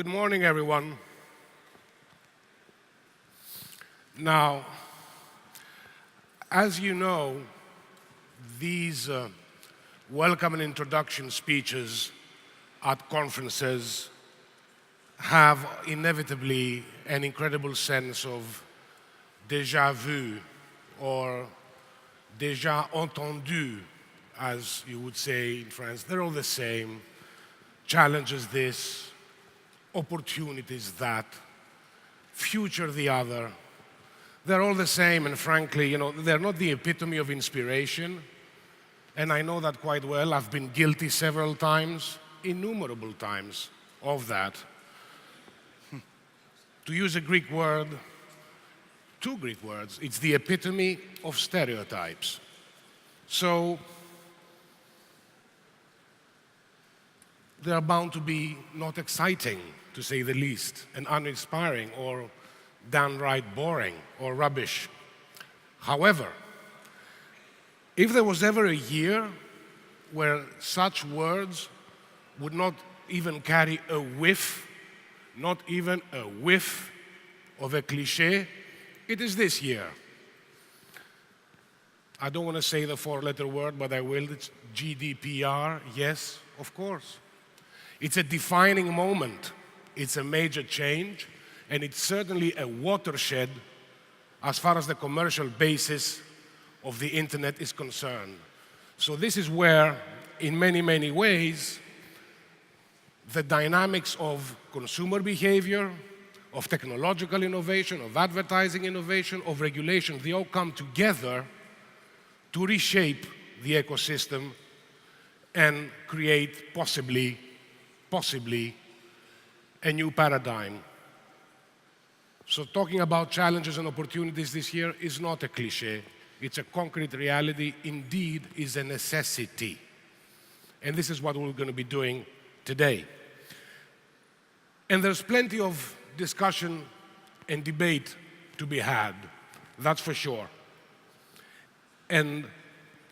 Good morning, everyone. Now, as you know, these welcome and introduction speeches at conferences have inevitably an incredible sense of déjà vu or déjà entendu, as you would say in France. They're all the same. Challenges this, opportunities that, future the other. They're all the same, and frankly, they're not the epitome of inspiration. And I know that quite well. I've been guilty several times, innumerable times, of that. To use a Greek word, two Greek words, it's the epitome of stereotypes. So, they are bound to be not exciting, to say the least, and uninspiring, or downright boring, or rubbish. However, if there was ever a year where such words would not even carry a whiff, not even a whiff of a cliché, it is this year. I don't want to say the four-letter word, but I will. It's GDPR, yes, of course. It's a defining moment. It's a major change, and it's certainly a watershed as far as the commercial basis of the internet is concerned. So this is where, in many, many ways, the dynamics of consumer behavior, of technological innovation, of advertising innovation, of regulation, they all come together to reshape the ecosystem and create possibly a new paradigm. So talking about challenges and opportunities this year is not a cliché. It's a concrete reality, indeed is a necessity. And this is what we're going to be doing today. And there's plenty of discussion and debate to be had, that's for sure. And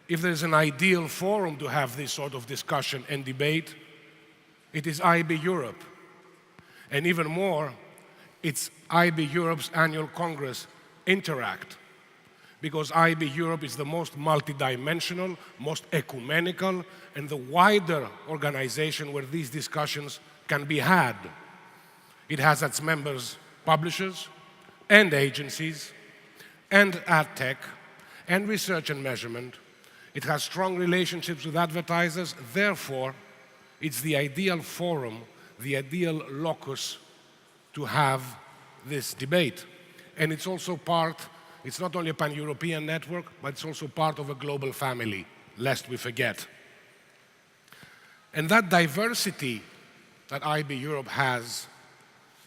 if there's an ideal forum to have this sort of discussion and debate, it is IAB Europe. And even more, it's IAB Europe's annual Congress, Interact, because IAB Europe is the most multidimensional, most ecumenical, and the wider organization where these discussions can be had. It has its members publishers and agencies and ad tech and research and measurement. It has strong relationships with advertisers. Therefore, it's the ideal forum, the ideal locus to have this debate. And it's also it's not only a pan-European network, but it's also part of a global family, lest we forget. And that diversity that IAB Europe has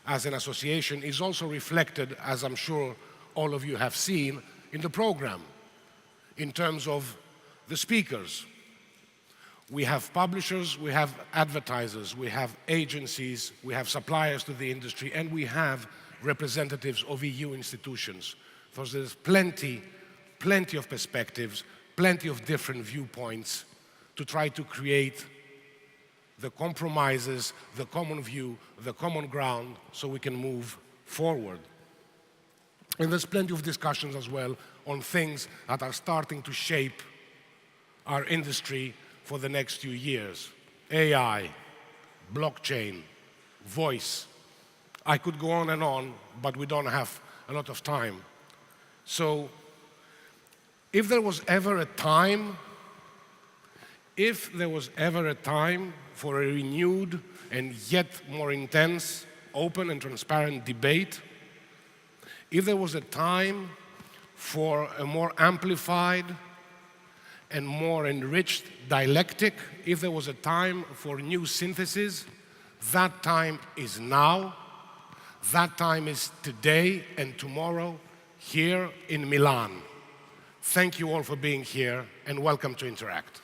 as an association is also reflected, as I'm sure all of you have seen, in the program, in terms of the speakers. We have publishers, we have advertisers, we have agencies, we have suppliers to the industry, and we have representatives of EU institutions. So there's plenty of perspectives, plenty of different viewpoints to try to create the compromises, the common view, the common ground, so we can move forward. And there's plenty of discussions as well on things that are starting to shape our industry for the next few years. AI, blockchain, voice. I could go on, but we don't have a lot of time. So, if there was ever a time for a renewed and yet more intense, open and transparent debate, if there was a time for a more amplified and more enriched dialectic, if there was a time for new synthesis, that time is now. That time is today and tomorrow here in Milan. Thank you all for being here, and welcome to Interact.